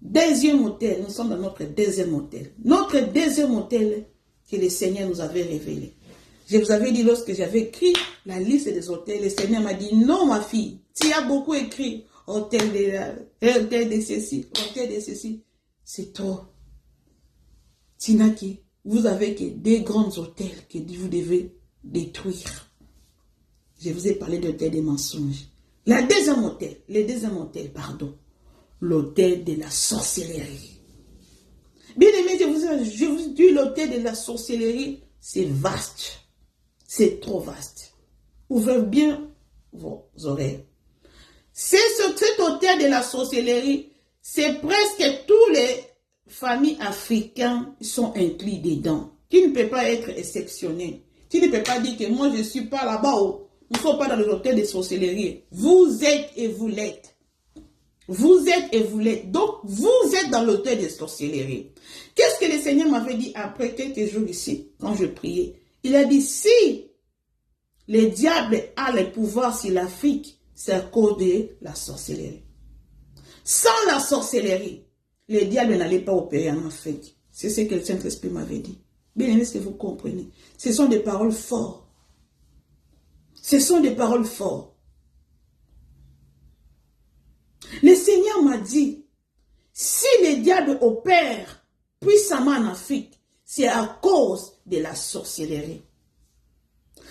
Deuxième hôtel, nous sommes dans notre deuxième hôtel. Notre deuxième hôtel que le Seigneur nous avait révélé. Je vous avais dit lorsque j'avais écrit la liste des hôtels, le Seigneur m'a dit, non ma fille, tu as beaucoup écrit, hôtel de ceci, hôtel de ceci, c'est trop. Tinaki, vous avez que des grands hôtels que vous devez détruire. Je vous ai parlé de l'hôtel des mensonges. Le deuxième hôtel, pardon, l'hôtel de la sorcellerie. Bien aimé, je vous dis, l'hôtel de la sorcellerie, c'est vaste. C'est trop vaste. Ouvrez bien vos oreilles. Cet hôtel de la sorcellerie, c'est presque tous les familles africaines sont inclus dedans. Tu ne peux pas être exceptionnel. Tu ne peux pas dire que moi je ne suis pas là-bas. Nous ne sommes pas dans l'hôtel de sorcellerie. Vous êtes et vous l'êtes. Vous êtes et vous l'êtes. Donc, vous êtes dans l'hôtel de sorcellerie. Qu'est-ce que le Seigneur m'avait dit après quelques jours ici, quand je priais? Il a dit, si le diable a le pouvoir sur l'Afrique, c'est à cause de la sorcellerie. Sans la sorcellerie, le diable n'allait pas opérer en Afrique. C'est ce que le Saint-Esprit m'avait dit. Bien aimé, ce que vous comprenez. Ce sont des paroles fortes. Ce sont des paroles fortes. Le Seigneur m'a dit, si le diable opère puissamment en Afrique, c'est à cause de la sorcellerie.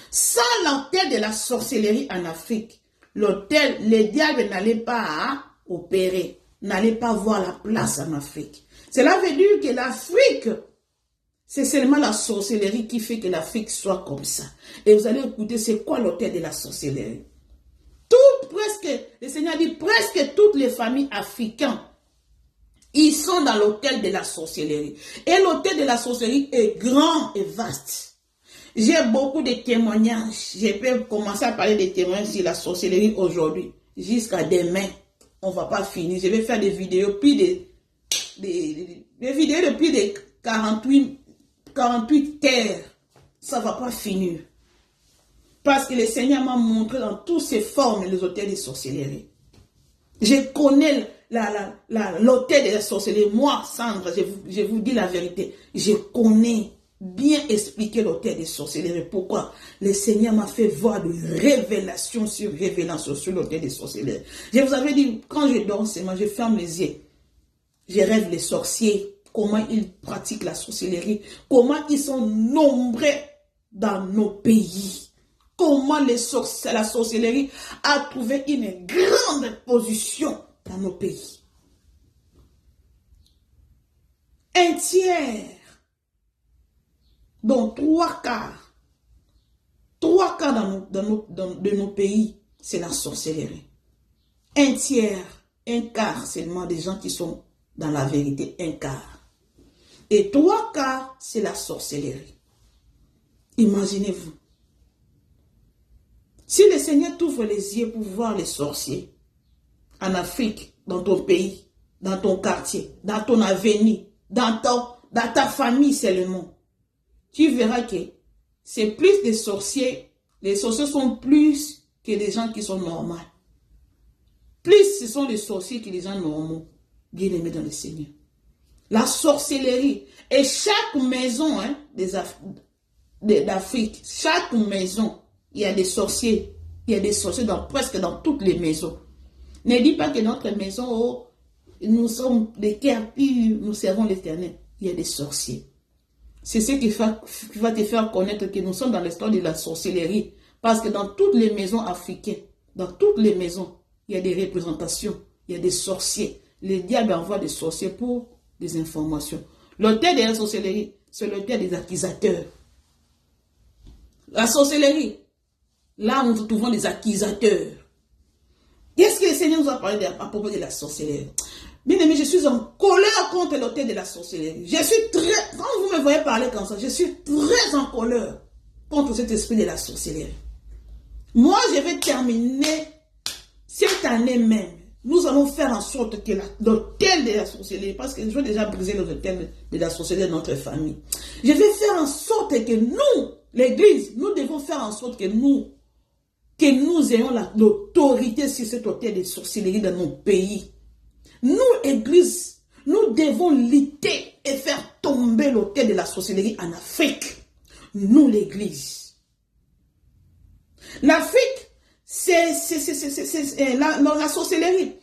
Sans l'hôtel de la sorcellerie en Afrique, le diable n'allait pas opérer, n'allait pas voir la place en Afrique. Cela veut dire que l'Afrique, c'est seulement la sorcellerie qui fait que l'Afrique soit comme ça. Et vous allez écouter, c'est quoi l'hôtel de la sorcellerie? Le Seigneur dit, presque toutes les familles africaines, ils sont dans l'hôtel de la sorcellerie. Et l'hôtel de la sorcellerie est grand et vaste. J'ai beaucoup de témoignages. Je peux commencer à parler des témoignages sur la sorcellerie aujourd'hui. Jusqu'à demain, on ne va pas finir. Je vais faire des vidéos, des vidéos de plus de 48 terres. Ça ne va pas finir. Parce que le Seigneur m'a montré dans toutes ses formes les hôtels de sorcellerie. Je connais l'hôtel de la sorcellerie. Moi, Sandra, je vous dis la vérité. Je connais bien expliquer l'hôtel de sorcellerie. Pourquoi? Le Seigneur m'a fait voir de révélation sur révélation sur l'hôtel de sorcellerie. Je vous avais dit, quand je dors seulement, je ferme les yeux. Je rêve les sorciers. Comment ils pratiquent la sorcellerie. Comment ils sont nombreux dans nos pays. Comment la sorcellerie a trouvé une grande position dans nos pays. Un tiers, donc trois quarts de nos pays, c'est la sorcellerie. Un tiers, un quart seulement des gens qui sont dans la vérité, un quart. Et trois quarts, c'est la sorcellerie. Imaginez-vous. Si le Seigneur t'ouvre les yeux pour voir les sorciers en Afrique, dans ton pays, dans ton quartier, dans ton avenir, dans ta famille seulement, tu verras que c'est plus des sorciers. Les sorciers sont plus que des gens qui sont normaux. Plus ce sont les sorciers que les gens normaux, bien aimés dans le Seigneur. La sorcellerie. Et chaque maison d'Afrique, chaque maison, il y a des sorciers. Il y a des sorciers presque dans toutes les maisons. Ne dis pas que notre maison, nous sommes des cœurs purs, nous servons l'Éternel. Il y a des sorciers. C'est ce qui va te faire connaître que nous sommes dans l'histoire de la sorcellerie. Parce que dans toutes les maisons africaines, dans toutes les maisons, il y a des représentations, il y a des sorciers. Le diable envoie des sorciers pour des informations. L'hôtel de la sorcellerie, c'est l'hôtel des accusateurs. La sorcellerie, là nous trouvons des accusateurs. Qu'est-ce que le Seigneur nous a parlé à propos de la sorcellerie? Bien aimé, je suis en colère contre l'hôtel de la sorcellerie. Quand vous me voyez parler comme ça, je suis très en colère contre cet esprit de la sorcellerie. Moi, je vais terminer cette année même. Nous allons faire en sorte que l'hôtel de la sorcellerie, parce que je vais déjà briser l'hôtel de la sorcellerie de notre famille. Je vais faire en sorte que nous, l'Église, nous devons faire en sorte que nous ayons l'autorité sur cet hôtel de sorcellerie dans nos pays. Nous, Église, Nous devons lutter et faire tomber l'autel de la sorcellerie en Afrique. Nous, l'Église. L'Afrique, c'est la sorcellerie.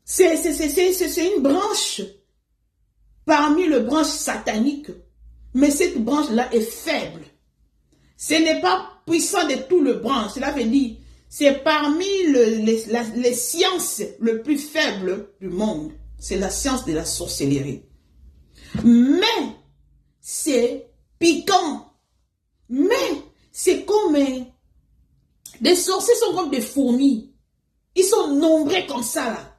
C'est une branche parmi les branches sataniques. Mais cette branche-là est faible. Ce n'est pas puissant de tout le branche. Cela veut dire, c'est parmi les sciences les plus faibles du monde. C'est la science de la sorcellerie. Mais, c'est piquant. Mais, c'est comme... des sorciers sont comme des fourmis. Ils sont nombreux comme ça, là.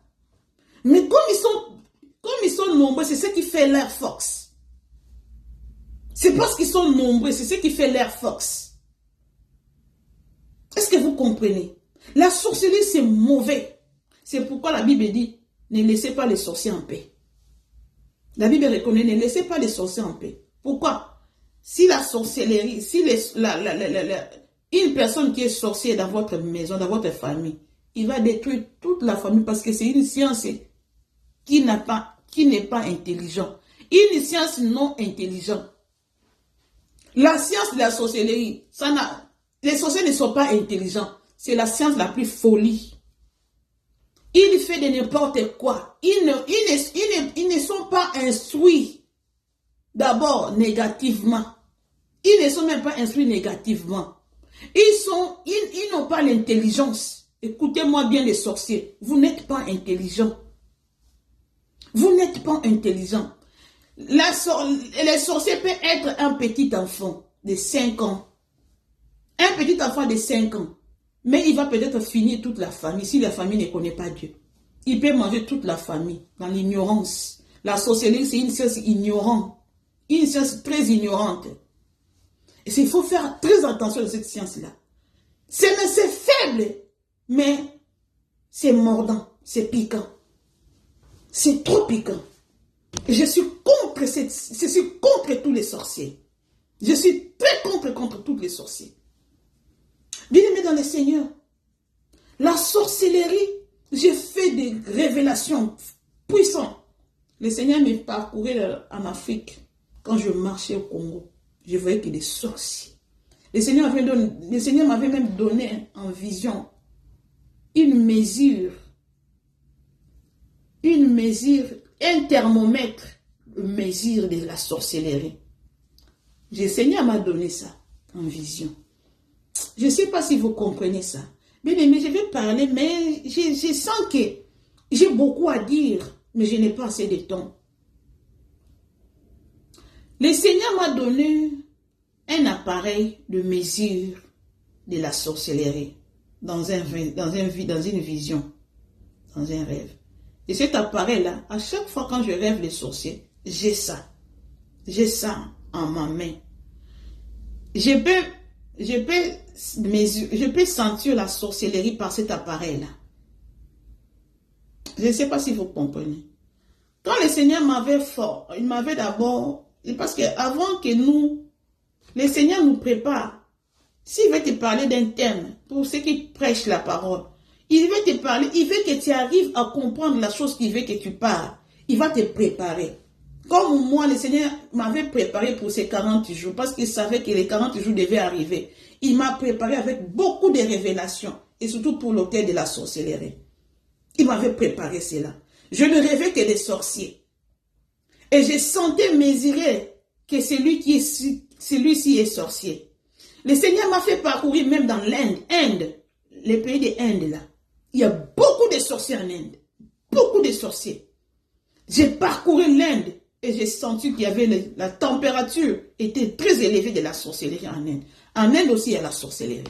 Mais comme ils sont nombreux, c'est ce qui fait leur force. C'est parce qu'ils sont nombreux, c'est ce qui fait leur force. Est-ce que vous comprenez? La sorcellerie, c'est mauvais. C'est pourquoi la Bible dit, ne laissez pas les sorciers en paix. La Bible reconnaît, ne laissez pas les sorciers en paix. Pourquoi? Si la sorcellerie, si une personne qui est sorcière dans votre maison, dans votre famille, il va détruire toute la famille parce que c'est une science qui n'est pas intelligente. Une science non intelligente. La science de la sorcellerie, les sorciers ne sont pas intelligents. C'est la science la plus folie. Ils font de n'importe quoi. Ils ne sont pas instruits d'abord négativement. Ils ne sont même pas instruits négativement. Ils n'ont pas l'intelligence. Écoutez-moi bien les sorciers. Vous n'êtes pas intelligents. Vous n'êtes pas intelligents. Les sorciers peuvent être un petit enfant de 5 ans. Un petit enfant de 5 ans. Mais il va peut-être finir toute la famille si la famille ne connaît pas Dieu. Il peut manger toute la famille dans l'ignorance. La sorcellerie, c'est une science ignorante. Une science très ignorante. Et il faut faire très attention à cette science-là. C'est faible, mais c'est mordant, c'est piquant. C'est trop piquant. Et je suis contre tous les sorciers. Je suis très contre tous les sorciers. Bien-aimés dans le Seigneur, la sorcellerie, j'ai fait des révélations puissantes. Le Seigneur m'a parcouru en Afrique. Quand je marchais au Congo, je voyais que des sorciers. Le Seigneur m'avait même donné en vision une mesure, un thermomètre, une mesure de la sorcellerie. Le Seigneur m'a donné ça en vision. Je ne sais pas si vous comprenez ça. Bien aimé, je vais parler, mais je sens que j'ai beaucoup à dire, mais je n'ai pas assez de temps. Le Seigneur m'a donné un appareil de mesure de la sorcellerie dans une vision, dans un rêve. Et cet appareil-là, à chaque fois quand je rêve les sorciers, j'ai ça. J'ai ça en ma main. Je peux sentir la sorcellerie par cet appareil-là. Je ne sais pas si vous comprenez. Quand le Seigneur il m'avait d'abord, parce qu'avant que le Seigneur nous prépare, s'il veut te parler d'un thème, pour ceux qui prêchent la parole, il veut te parler, il veut que tu arrives à comprendre la chose qu'il veut que tu parles. Il va te préparer. Comme moi, le Seigneur m'avait préparé pour ces 40 jours, parce qu'il savait que les 40 jours devaient arriver. Il m'a préparé avec beaucoup de révélations, et surtout pour l'autel de la sorcellerie. Il m'avait préparé cela. Je ne rêvais que des sorciers. Et je sentais mesurer que celui-ci est sorcier. Le Seigneur m'a fait parcourir même dans l'Inde, les pays de l'Inde là. Il y a beaucoup de sorciers en Inde. Beaucoup de sorciers. J'ai parcouru l'Inde et j'ai senti qu'il y avait la température était très élevée de la sorcellerie en Inde. En Inde aussi, il y a la sorcellerie.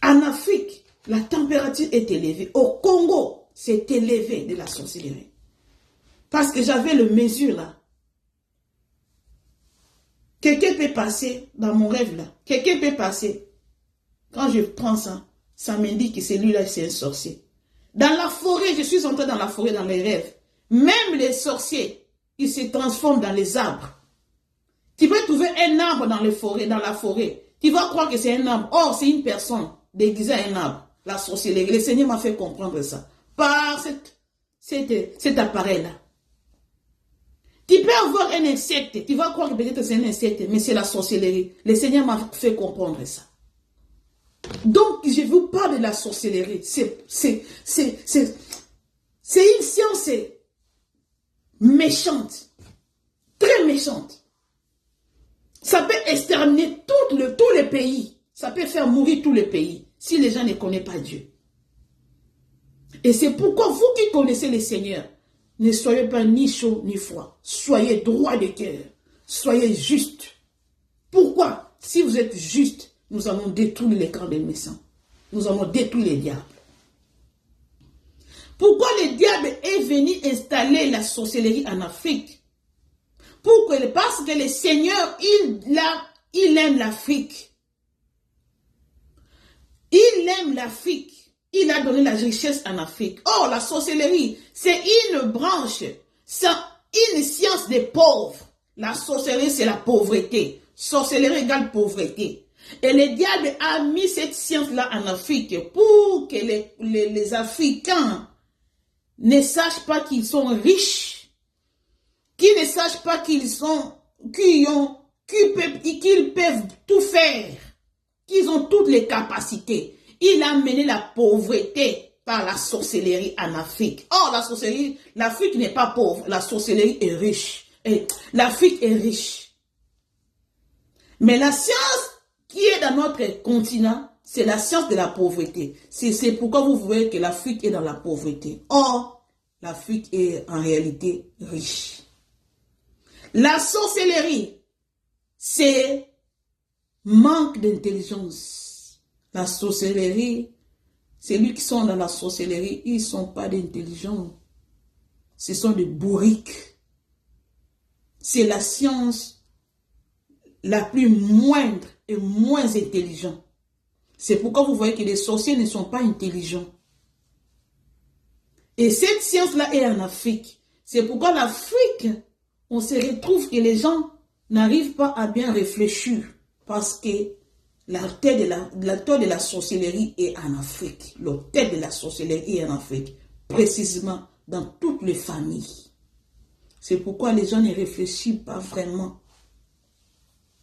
En Afrique, la température est élevée. Au Congo, c'est élevé de la sorcellerie. Parce que j'avais le mesure là. Quelqu'un peut passer dans mon rêve là. Quelqu'un peut passer. Quand je prends ça, ça m'indique que celui-là, c'est un sorcier. Dans la forêt, je suis entré dans la forêt, dans les rêves. Même les sorciers, ils se transforment dans les arbres. Tu peux trouver un arbre dans la forêt. Tu vas croire que c'est un arbre. Or, c'est une personne déguisée à un arbre. La sorcellerie. Le Seigneur m'a fait comprendre ça. Par cet appareil-là. Tu peux avoir un insecte, tu vas croire que peut-être c'est un insecte, mais c'est la sorcellerie. Le Seigneur m'a fait comprendre ça. Donc, je vous parle de la sorcellerie. C'est une science méchante, très méchante. Ça peut exterminer tous les pays. Ça peut faire mourir tous les pays si les gens ne connaissent pas Dieu. Et c'est pourquoi vous qui connaissez le Seigneur, ne soyez pas ni chaud ni froid. Soyez droit de cœur. Soyez juste. Pourquoi? Si vous êtes juste, nous allons détruire les camps des méchants. Nous allons détruire les diables. Pourquoi le diable est venu installer la sorcellerie en Afrique? Parce que le Seigneur, il aime l'Afrique. Il aime l'Afrique. Il a donné la richesse en Afrique. Oh, la sorcellerie, c'est une branche, c'est une science des pauvres. La sorcellerie, c'est la pauvreté. Sorcellerie égale pauvreté. Et le diable a mis cette science-là en Afrique pour que les Africains ne sachent pas qu'ils sont riches, qu'ils ne sachent pas qu'ils peuvent tout faire, qu'ils ont toutes les capacités. Il a mené la pauvreté par la sorcellerie en Afrique. Or, la sorcellerie, l'Afrique n'est pas pauvre, la sorcellerie est riche. L'Afrique est riche. Mais la science qui est dans notre continent, c'est la science de la pauvreté. C'est pourquoi vous voyez que l'Afrique est dans la pauvreté. Or, l'Afrique est en réalité riche. La sorcellerie, c'est manque d'intelligence. La sorcellerie, ceux qui sont dans la sorcellerie, ils ne sont pas d'intelligents. Ce sont des bourriques. C'est la science la plus moindre et moins intelligente. C'est pourquoi vous voyez que les sorciers ne sont pas intelligents. Et cette science-là est en Afrique. C'est pourquoi l'Afrique, on se retrouve que les gens n'arrivent pas à bien réfléchir. Parce que l'autel de la sorcellerie est en Afrique. L'autel de la sorcellerie est en Afrique. Précisément dans toutes les familles. C'est pourquoi les gens ne réfléchissent pas vraiment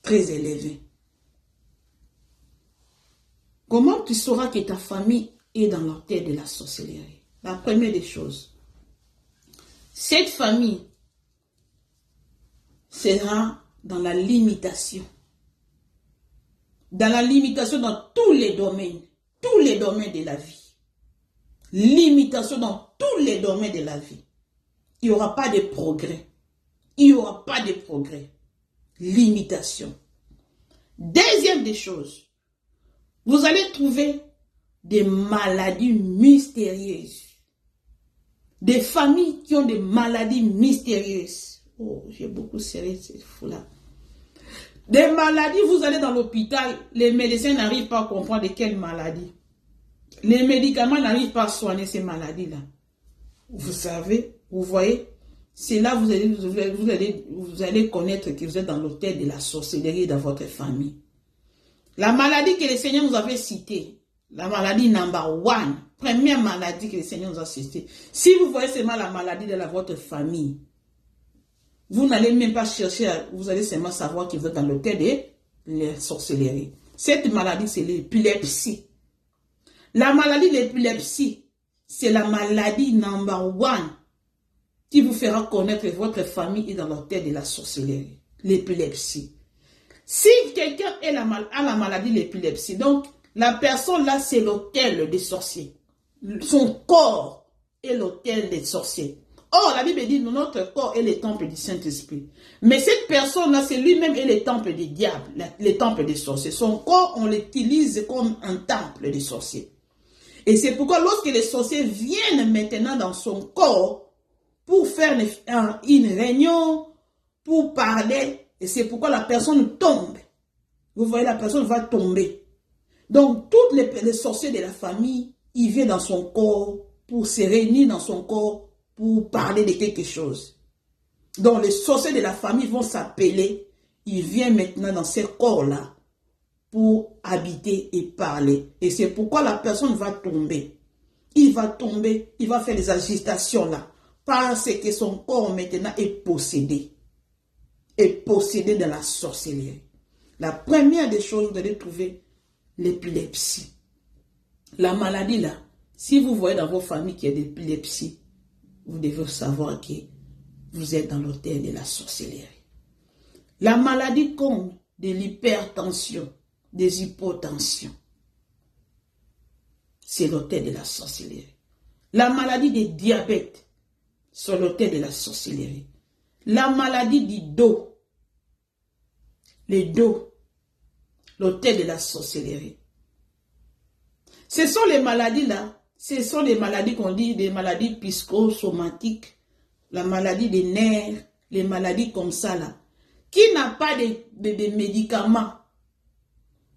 très élevés. Comment tu sauras que ta famille est dans l'autel de la sorcellerie? La première des choses, cette famille sera dans la limitation. Dans la limitation dans tous les domaines de la vie. Limitation dans tous les domaines de la vie. Il n'y aura pas de progrès. Il n'y aura pas de progrès. Limitation. Deuxième des choses, vous allez trouver des maladies mystérieuses. Des familles qui ont des maladies mystérieuses. Oh, j'ai beaucoup serré cette fou-là. Des maladies, vous allez dans l'hôpital, les médecins n'arrivent pas à comprendre de quelle maladie. Les médicaments n'arrivent pas à soigner ces maladies-là. Vous savez, vous voyez, c'est là que vous allez connaître que vous êtes dans l'autel de la sorcellerie dans votre famille. La maladie que le Seigneur nous avait citée, la maladie number one, première maladie que le Seigneur nous a citée. Si vous voyez seulement la maladie de votre famille, vous n'allez même pas chercher, vous allez seulement savoir que vous êtes dans l'autel de la sorcellerie. Cette maladie, c'est l'épilepsie. La maladie de l'épilepsie, c'est la maladie number one qui vous fera connaître que votre famille est dans l'autel de la sorcellerie. L'épilepsie. Si quelqu'un a la maladie de l'épilepsie, donc la personne là, c'est l'autel des sorciers. Son corps est l'autel des sorciers. Or, la Bible dit que notre corps est le temple du Saint-Esprit. Mais cette personne-là, c'est lui-même est le temple des diables, le temple des sorciers. Son corps, on l'utilise comme un temple des sorciers. Et c'est pourquoi lorsque les sorciers viennent maintenant dans son corps pour faire une réunion, pour parler, et c'est pourquoi la personne tombe. Vous voyez, la personne va tomber. Donc, tous les sorciers de la famille, ils viennent dans son corps pour se réunir dans son corps pour parler de quelque chose. Donc, les sorciers de la famille vont s'appeler, ils viennent maintenant dans ces corps-là pour habiter et parler. Et c'est pourquoi la personne va tomber. il va tomber, il va faire des agitations là. Parce que son corps maintenant est possédé. Est possédé de la sorcellerie. La première des choses, vous allez trouver l'épilepsie. La maladie là, si vous voyez dans vos familles qu'il y a de l'épilepsie, vous devez savoir que vous êtes dans l'autel de la sorcellerie. La maladie comme de l'hypertension, des hypotensions, c'est l'autel de la sorcellerie. La maladie du diabète, c'est l'autel de la sorcellerie. La maladie du dos, le dos, l'autel de la sorcellerie. Ce sont les maladies là, ce sont les maladies qu'on dit, des maladies psychosomatiques, la maladie des nerfs, les maladies comme ça là, qui n'a pas de médicaments.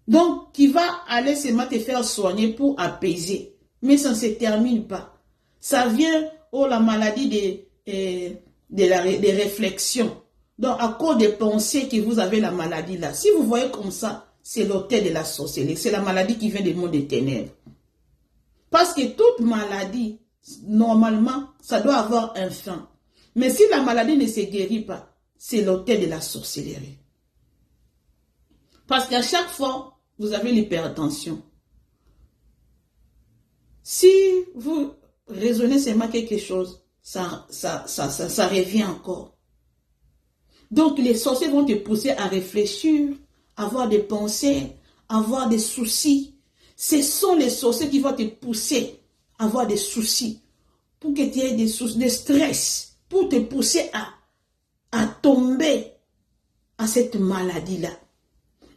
Donc, qui va aller seulement te faire soigner pour apaiser. Mais ça ne se termine pas. Ça vient, la maladie des réflexions. Donc, à cause des pensées que vous avez la maladie là. Si vous voyez comme ça, c'est l'autel de la sorcellerie. C'est la maladie qui vient du monde des ténèbres. Parce que toute maladie, normalement, ça doit avoir un fin. Mais si la maladie ne se guérit pas, c'est l'autel de la sorcellerie. Parce qu'à chaque fois, vous avez l'hypertension. Si vous raisonnez seulement quelque chose, ça revient encore. Donc les sorciers vont te pousser à réfléchir, avoir des pensées, avoir des soucis. Ce sont les sorciers qui vont te pousser à avoir des soucis, pour que tu aies des soucis, des stress, pour te pousser à tomber à cette maladie-là.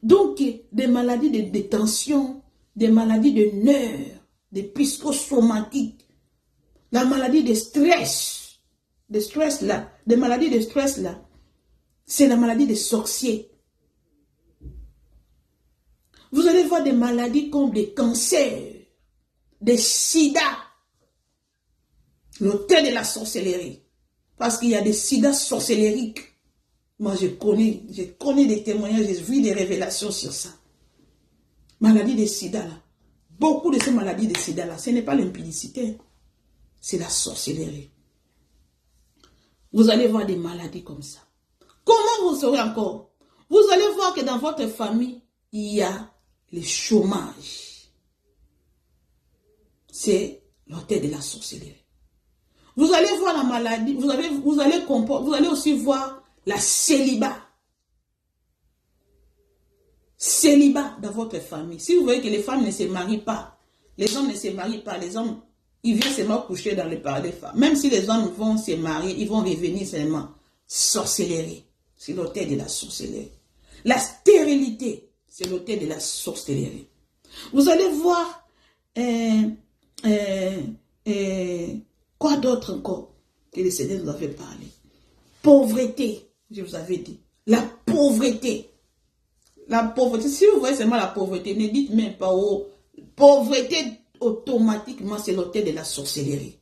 Donc, des maladies de détention, des maladies de nerfs, des psychosomatiques, la maladie de stress là, des maladies de stress là, c'est la maladie des sorciers. Vous allez voir des maladies comme des cancers, des sida, l'autel de la sorcellerie. Parce qu'il y a des sida sorcellériques. Moi, je connais des témoignages, j'ai vu des révélations sur ça. Maladie de sida, là. Beaucoup de ces maladies de sida, là, ce n'est pas l'impudicité, c'est la sorcellerie. Vous allez voir des maladies comme ça. Comment vous saurez encore? Vous allez voir que dans votre famille, il y a le chômage. C'est l'autel de la sorcellerie. Vous allez voir la maladie, vous allez aussi voir la célibat. Célibat dans votre famille. Si vous voyez que les femmes ne se marient pas, les hommes ne se marient pas, les hommes, ils viennent seulement coucher dans le paradis des femmes. Même si les hommes vont se marier, ils vont revenir seulement. Sorcellerie, c'est l'autel de la sorcellerie. La stérilité, c'est l'autel de la sorcellerie. Vous allez voir, quoi d'autre encore que le Seigneur nous avait parlé? Pauvreté, je vous avais dit. La pauvreté. La pauvreté, si vous voyez seulement la pauvreté, ne dites même pas pauvreté, automatiquement, c'est l'autel de la sorcellerie.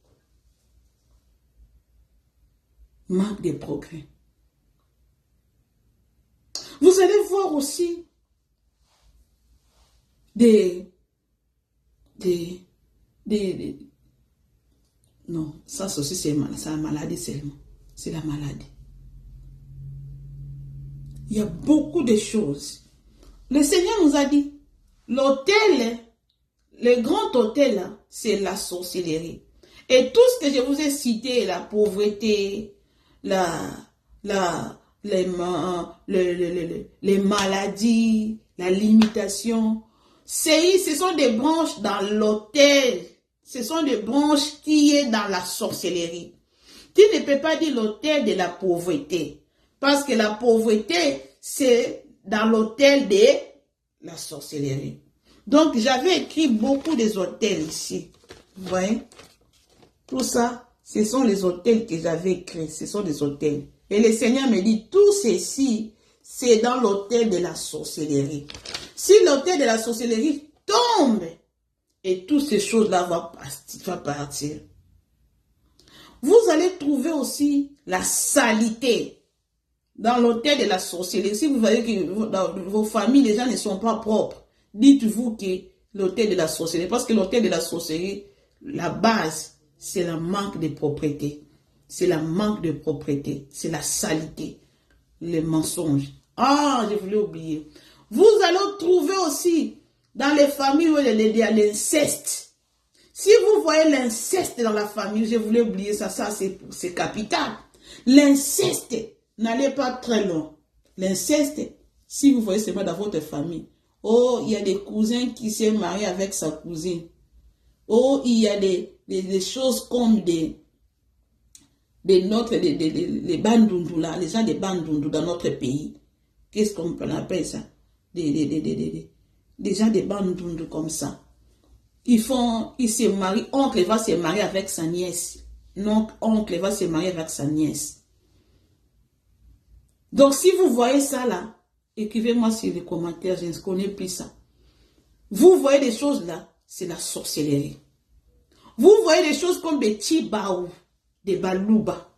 Manque de progrès. Vous allez voir aussi non, ça aussi c'est la maladie seulement. C'est la maladie. Il y a beaucoup de choses. Le Seigneur nous a dit, l'autel, le grand autel, c'est la sorcellerie. Et tout ce que je vous ai cité, la pauvreté, les maladies, la limitation, ce sont des branches dans l'autel. Ce sont des branches qui est dans la sorcellerie. Tu ne peux pas dire l'autel de la pauvreté. Parce que la pauvreté, c'est dans l'autel de la sorcellerie. Donc, j'avais écrit beaucoup des autels ici. Vous voyez? Tout ça, ce sont les autels que j'avais écrits. Ce sont des autels. Et le Seigneur me dit, tout ceci, c'est dans l'autel de la sorcellerie. Si l'autel de la sorcellerie tombe, et toutes ces choses-là vont partir. Vous allez trouver aussi la saleté dans l'autel de la sorcellerie. Si vous voyez que dans vos familles, les gens ne sont pas propres, dites-vous que l'autel de la sorcellerie, parce que l'autel de la sorcellerie, la base, c'est le manque de propreté. C'est le manque de propreté. C'est la saleté. Les mensonges. Ah, je voulais oublier. Vous allez trouver aussi dans les familles où il y a l'inceste. Si vous voyez l'inceste dans la famille, je voulais oublier ça, c'est capital. L'inceste, n'allez pas très loin. L'inceste, si vous voyez seulement dans votre famille, oh, il y a des cousins qui s'est marié avec sa cousine. Oh, il y a des choses comme les bandundu là, les gens des bandundu dans notre pays. Qu'est-ce qu'on appelle ça? Des gens des bandundu comme ça. Ils se marient, oncle va se marier avec sa nièce. Non, oncle va se marier avec sa nièce. Donc, si vous voyez ça là, écrivez-moi sur les commentaires, je ne connais plus ça. Vous voyez des choses là, c'est la sorcellerie. Vous voyez des choses comme des tibaou, des balouba.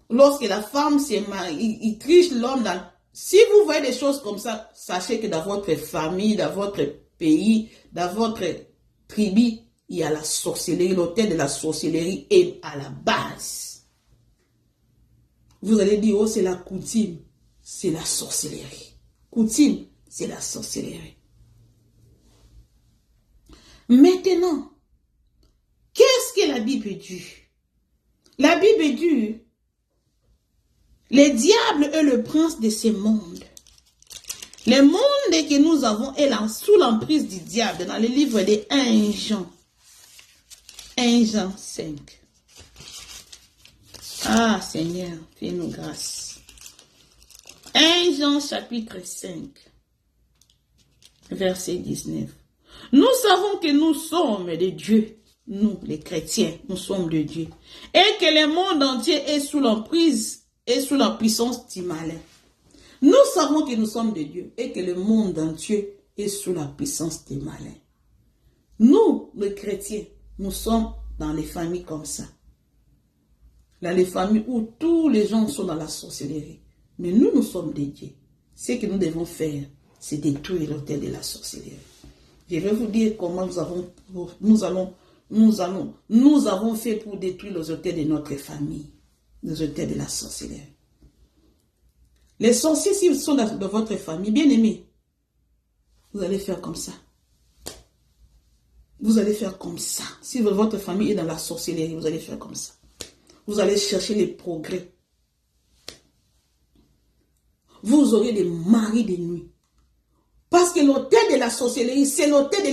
Lorsque la femme se marie, il triche l'homme dans... Si vous voyez des choses comme ça, sachez que dans votre famille, dans votre pays, dans votre tribu, il y a la sorcellerie. L'autel de la sorcellerie est à la base. Vous allez dire, oh, c'est la coutume. C'est la sorcellerie. Coutume, c'est la sorcellerie. Maintenant, qu'est-ce que la Bible dit? La Bible dit, le diable est le prince de ce monde. Le monde que nous avons est sous l'emprise du diable dans le livre de 1 Jean. 1 Jean 5. Ah Seigneur, fais-nous grâce. 1 Jean chapitre 5, verset 19. Nous savons que nous sommes de Dieu. Nous, les chrétiens, nous sommes de Dieu. Et que le monde entier est sous l'emprise et sous la puissance du malin. Nous savons que nous sommes de Dieu et que le monde entier est sous la puissance du malin. Nous, les chrétiens, nous sommes dans les familles comme ça. Dans les familles où tous les gens sont dans la sorcellerie. Mais nous, nous sommes des dieux. Ce que nous devons faire, c'est détruire l'autel de la sorcellerie. Je vais vous dire comment nous avons fait pour détruire les autels de notre famille, les autels de la sorcellerie. Les sorciers, s'ils sont dans votre famille, bien aimés, vous allez faire comme ça. Vous allez faire comme ça. Si votre famille est dans la sorcellerie, vous allez faire comme ça. Vous allez chercher les progrès. Vous aurez des maris de nuit. Parce que l'autel de la sorcellerie, c'est l'autel de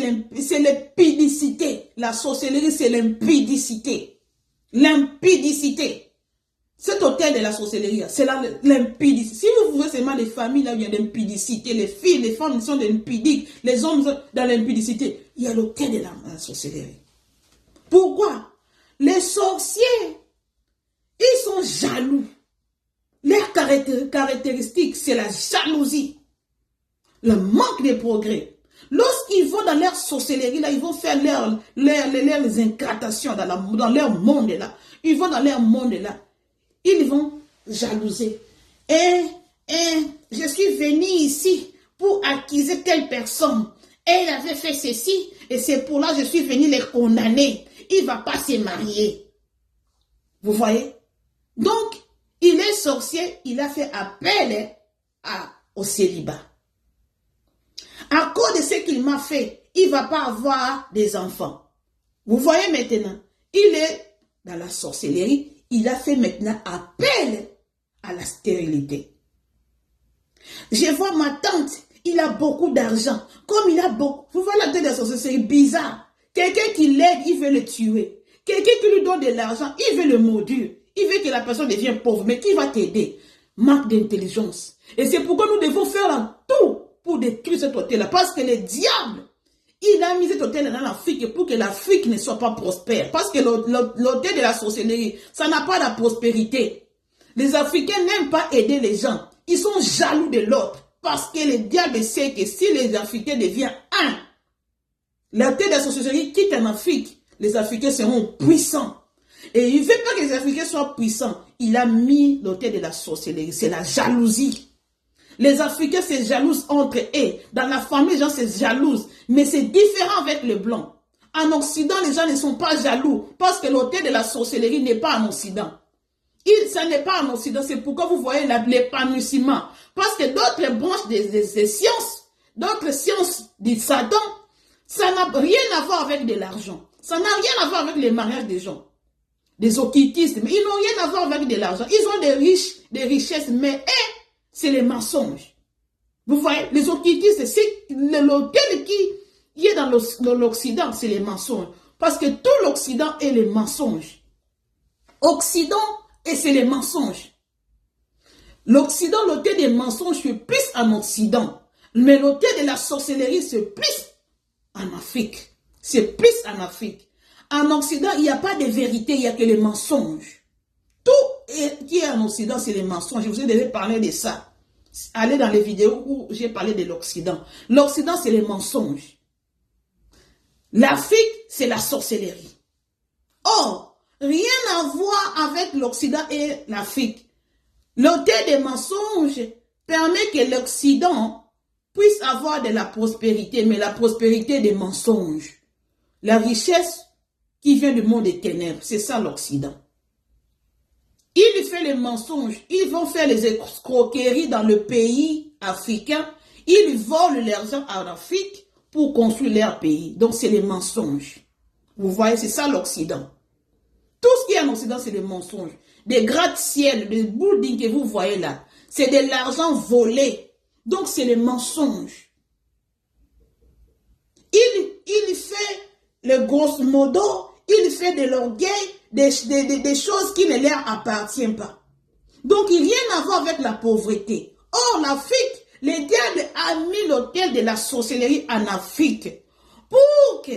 l'impudicité. La sorcellerie, c'est l'impudicité. L'impudicité. Cet autel de la sorcellerie, c'est l'impudicité. Si vous voyez seulement les familles là où il y a l'impudicité, les filles, les femmes sont impudiques, les hommes sont dans l'impudicité, il y a l'autel de la sorcellerie. Pourquoi? Les sorciers, ils sont jaloux. Leur caractéristique, c'est la jalousie. Le manque de progrès. Lorsqu'ils vont dans leur sorcellerie, là, ils vont faire leurs incantations dans leur monde là. Ils vont dans leur monde là. Ils vont jalouser. Et je suis venu ici pour accuser telle personne. Elle avait fait ceci et c'est pour là que je suis venu les condamner. Il ne va pas se marier. Vous voyez? Donc, il est sorcier, il a fait appel au célibat. À cause de ce qu'il m'a fait, il ne va pas avoir des enfants. Vous voyez maintenant, il est dans la sorcellerie, il a fait maintenant appel à la stérilité. Je vois ma tante, il a beaucoup d'argent. Comme il a beaucoup, vous voyez la tête de la sorcellerie, c'est bizarre. Quelqu'un qui l'aide, il veut le tuer. Quelqu'un qui lui donne de l'argent, il veut le maudire. Il veut que la personne devienne pauvre. Mais qui va t'aider? Manque d'intelligence. Et c'est pourquoi nous devons faire tout pour détruire cet hôtel-là. Parce que le diable, il a mis cet hôtel dans l'Afrique pour que l'Afrique ne soit pas prospère. Parce que l'hôtel de la sorcellerie, ça n'a pas la prospérité. Les Africains n'aiment pas aider les gens. Ils sont jaloux de l'autre. Parce que le diable sait que si les Africains deviennent un, l'hôtel de la sorcellerie quitte en Afrique, les Africains seront puissants. Et il ne veut pas que les Africains soient puissants. Il a mis l'autel de la sorcellerie. C'est la jalousie. Les Africains se jalousent entre eux. Dans la famille, les gens se jalousent. Mais c'est différent avec le blanc. En Occident, les gens ne sont pas jaloux parce que l'autel de la sorcellerie n'est pas en Occident. Ça n'est pas en Occident, c'est pourquoi vous voyez l'épanouissement. Parce que d'autres branches des sciences, d'autres sciences du Satan, ça n'a rien à voir avec de l'argent. Ça n'a rien à voir avec les mariages des gens. Des occultistes, mais ils n'ont rien à voir avec de l'argent. Ils ont des richesses, mais c'est les mensonges. Vous voyez, les occultistes, c'est l'autel qui est dans l'Occident, c'est les mensonges. Parce que tout l'Occident est les mensonges. Occident, et c'est les mensonges. L'Occident, l'autel des mensonges, c'est plus en Occident. Mais l'autel de la sorcellerie, c'est plus en Afrique. C'est plus en Afrique. En Occident, il n'y a pas de vérité, il n'y a que les mensonges. Tout qui est en Occident, c'est les mensonges. Je vous ai déjà parlé de ça. Allez dans les vidéos où j'ai parlé de l'Occident. L'Occident, c'est les mensonges. L'Afrique, c'est la sorcellerie. Or, rien à voir avec l'Occident et l'Afrique. L'autel des mensonges permet que l'Occident puisse avoir de la prospérité, mais la prospérité des mensonges. La richesse qui vient du monde des ténèbres, c'est ça l'Occident. Ils font les mensonges, ils vont faire les escroqueries dans le pays africain, ils volent l'argent en Afrique pour construire leur pays. Donc c'est les mensonges. Vous voyez, c'est ça l'Occident. Tout ce qui est en Occident, c'est des mensonges. Des gratte-ciel, des buildings que vous voyez là, c'est de l'argent volé. Donc c'est les mensonges. Il fait le grosso modo, il fait de l'orgueil, des choses qui ne leur appartiennent pas. Donc il n'y a rien à voir avec la pauvreté. Or l'Afrique, le diable a mis l'autel de la sorcellerie en Afrique pour que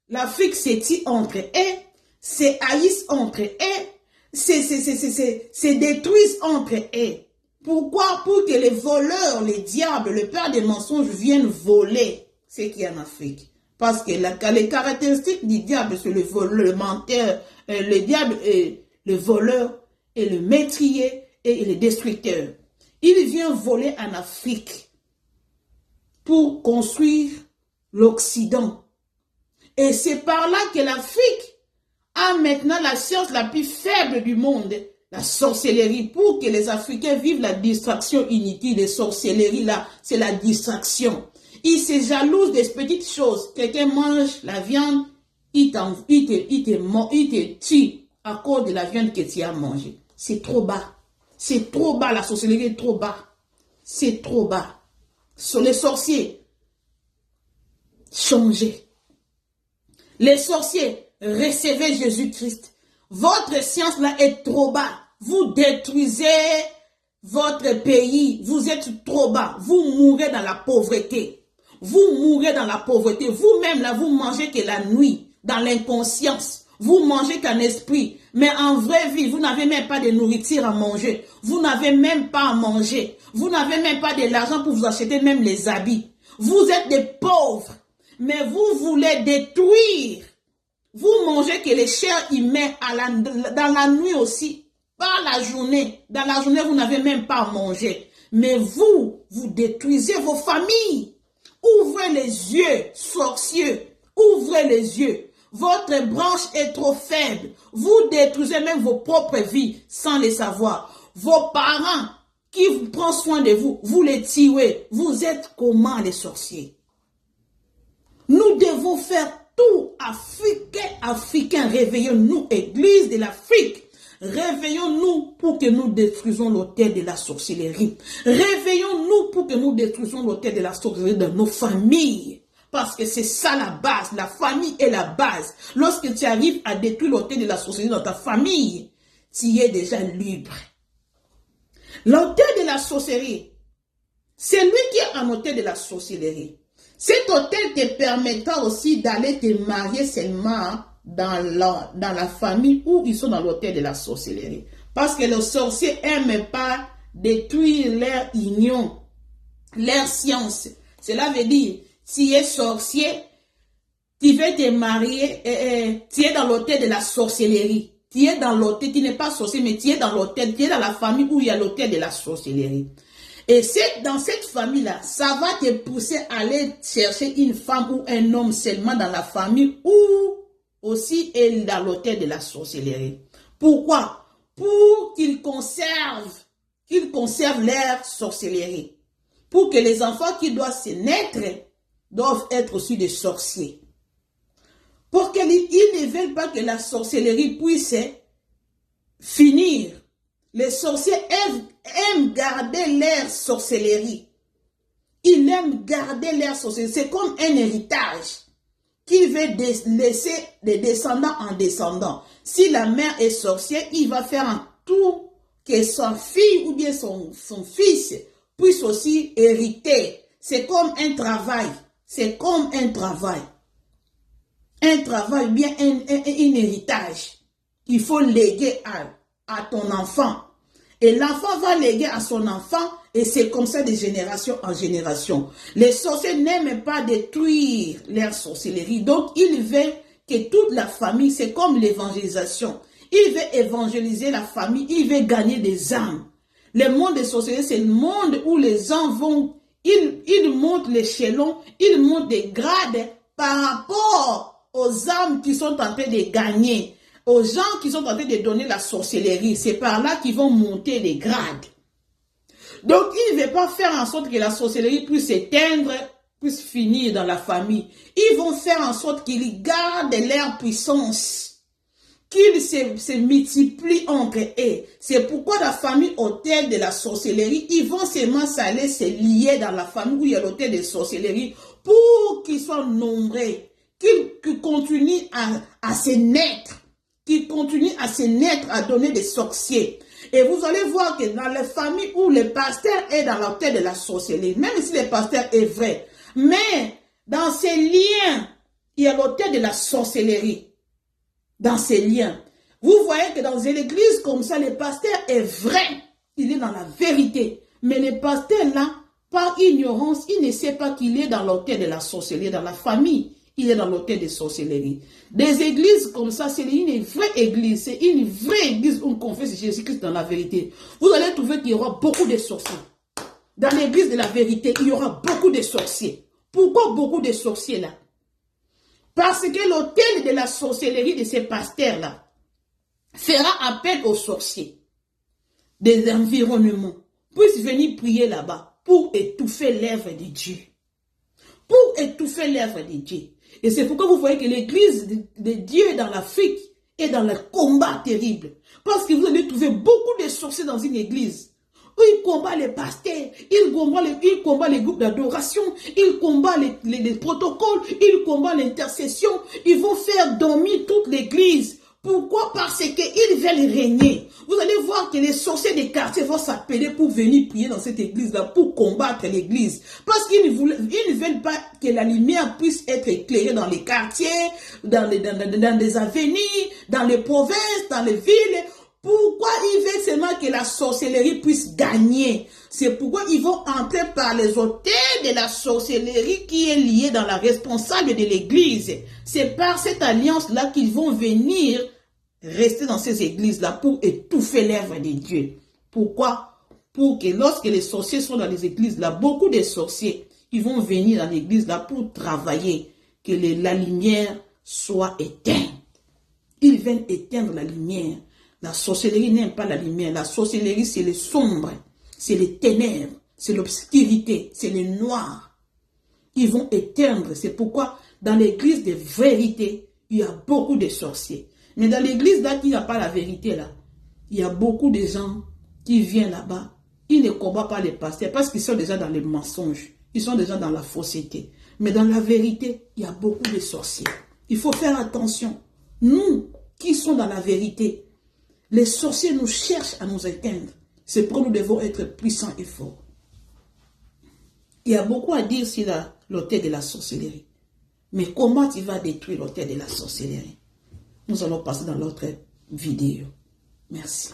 l'Afrique s'étire entre eux, se haïssent entre eux, se détruisent entre eux. Pourquoi? Pour que les voleurs, les diables, le père des mensonges viennent voler ce qui est en Afrique. Parce que les caractéristiques du diable, c'est le voleur, le menteur, le diable est le voleur et le meurtrier et le destructeur. Il vient voler en Afrique pour construire l'Occident. Et c'est par là que l'Afrique a maintenant la science la plus faible du monde, la sorcellerie, pour que les Africains vivent la distraction inutile. Les sorcelleries, là, c'est la distraction. Ils se jalousent des petites choses. Quelqu'un mange la viande, il te tue à cause de la viande que tu as mangée. C'est trop bas. C'est trop bas, la sorcellerie est trop bas. C'est trop bas. Sur les sorciers, changez. Les sorciers, recevez Jésus-Christ. Votre science là est trop bas. Vous détruisez votre pays. Vous êtes trop bas. Vous mourrez dans la pauvreté. Vous mourrez dans la pauvreté. Vous-même là, vous mangez que la nuit, dans l'inconscience. Vous mangez qu'un esprit. Mais en vraie vie, vous n'avez même pas de nourriture à manger. Vous n'avez même pas à manger. Vous n'avez même pas de l'argent pour vous acheter même les habits. Vous êtes des pauvres. Mais vous voulez détruire. Vous mangez que les chairs humaines dans la nuit aussi. Pas la journée. Dans la journée, vous n'avez même pas à manger. Mais vous détruisez vos familles. Ouvrez les yeux, sorciers. Ouvrez les yeux. Votre branche est trop faible. Vous détruisez même vos propres vies sans les savoir. Vos parents qui vous prennent soin de vous, vous les tuez. Vous êtes comment les sorciers? Nous devons faire tout. Africains, réveillons-nous, Église de l'Afrique. Réveillons-nous pour que nous détruisons l'autel de la sorcellerie. Réveillons-nous pour que nous détruisons l'autel de la sorcellerie dans nos familles. Parce que c'est ça la base. La famille est la base. Lorsque tu arrives à détruire l'autel de la sorcellerie dans ta famille, tu es déjà libre. L'autel de la sorcellerie, c'est lui qui est un autel de la sorcellerie. Cet autel te permettra aussi d'aller te marier seulement dans la famille où ils sont dans l'autel de la sorcellerie. Parce que les sorciers n'aiment pas détruire leur union, leur science. Cela veut dire, si tu es sorcier, tu veux te marier, tu es dans l'autel de la sorcellerie. Tu es dans l'autel, tu n'es pas sorcier, mais tu es dans l'autel, tu es dans la famille où il y a l'autel de la sorcellerie. Et dans cette famille-là, ça va te pousser à aller chercher une femme ou un homme seulement dans la famille ou aussi dans l'hôtel de la sorcellerie. Pourquoi? Pour qu'ils conservent leur sorcellerie. Pour que les enfants qui doivent se naître doivent être aussi des sorciers. Pour qu'ils ne veulent pas que la sorcellerie puisse finir. Les sorciers aiment garder leur sorcellerie. Ils aiment garder leur sorcellerie. C'est comme un héritage qu'il veut laisser de descendants en descendants. Si la mère est sorcière, il va faire en tout que sa fille ou bien son fils puisse aussi hériter. C'est comme un travail. C'est comme un travail. Un travail, bien un héritage. Il faut léguer à ton enfant. Et l'enfant va léguer à son enfant. Et c'est comme ça de génération en génération. Les sorciers n'aiment pas détruire leur sorcellerie. Donc, ils veulent que toute la famille, c'est comme l'évangélisation. Il veut évangéliser la famille. Il veut gagner des âmes. Le monde des sorcelleries, c'est le monde où les gens vont, ils montent l'échelon, ils montent des grades par rapport aux âmes qui sont en train de gagner, aux gens qui sont en train de donner la sorcellerie. C'est par là qu'ils vont monter les grades. Donc, il ne veut pas faire en sorte que la sorcellerie puisse s'éteindre, puisse finir dans la famille. Ils vont faire en sorte qu'ils gardent leur puissance, qu'ils se multiplient entre eux. C'est pourquoi la famille hôtel de la sorcellerie, ils vont seulement s'aller se lier dans la famille où il y a l'hôtel de sorcellerie pour qu'ils soient nombreux, qu'ils continuent à se naître, qu'ils continuent à se naître, à donner des sorciers. Et vous allez voir que dans les familles où le pasteur est dans l'hôtel de la sorcellerie, même si le pasteur est vrai, mais dans ces liens, il y a l'hôtel de la sorcellerie. Dans ces liens. Vous voyez que dans une église comme ça, le pasteur est vrai. Il est dans la vérité. Mais le pasteur là, par ignorance, il ne sait pas qu'il est dans l'hôtel de la sorcellerie, dans la famille. Il est dans l'hôtel de sorcellerie. Des églises comme ça, c'est une vraie église. C'est une vraie église où on confesse Jésus-Christ dans la vérité. Vous allez trouver qu'il y aura beaucoup de sorciers. Dans l'église de la vérité, il y aura beaucoup de sorciers. Pourquoi beaucoup de sorciers là? Parce que l'hôtel de la sorcellerie de ces pasteurs-là fera appel aux sorciers des environnements, puissent venir prier là-bas pour étouffer l'œuvre de Dieu. Pour étouffer l'œuvre de Dieu. Et c'est pourquoi vous voyez que l'église de Dieu dans l'Afrique est dans le combat terrible. Parce que vous allez trouver beaucoup de sorciers dans une église. Ils combattent les pasteurs, ils combattent les groupes d'adoration, ils combattent les protocoles, ils combattent l'intercession. Ils vont faire dormir toute l'église. Pourquoi? Parce qu'ils veulent régner. Vous allez voir que les sorciers des quartiers vont s'appeler pour venir prier dans cette église-là, pour combattre l'église. Parce qu'ils ne veulent pas que la lumière puisse être éclairée dans les quartiers, dans les avenues, dans les provinces, dans les villes. Pourquoi ils veulent seulement que la sorcellerie puisse gagner? C'est pourquoi ils vont entrer par les hôtels de la sorcellerie qui est liée dans la responsable de l'église. C'est par cette alliance-là qu'ils vont venir rester dans ces églises-là pour étouffer l'œuvre de Dieu. Pourquoi? Pour que lorsque les sorciers sont dans les églises-là, beaucoup de sorciers, ils vont venir dans l'église-là pour travailler, que la lumière soit éteinte. Ils viennent éteindre la lumière. La sorcellerie n'aime pas la lumière. La sorcellerie, c'est le sombre, c'est les ténèbres, c'est l'obscurité, c'est le noir. Ils vont éteindre. C'est pourquoi dans l'église de vérité, il y a beaucoup de sorciers. Mais dans l'église là, qui n'a pas la vérité là, il y a beaucoup de gens qui viennent là-bas. Ils ne combattent pas les pasteurs parce qu'ils sont déjà dans les mensonges. Ils sont déjà dans la fausseté. Mais dans la vérité, il y a beaucoup de sorciers. Il faut faire attention. Nous qui sommes dans la vérité, les sorciers nous cherchent à nous éteindre. C'est pourquoi nous devons être puissants et forts. Il y a beaucoup à dire sur l'autel de la sorcellerie. Mais comment tu vas détruire l'autel de la sorcellerie? Nous allons passer dans l'autre vidéo. Merci.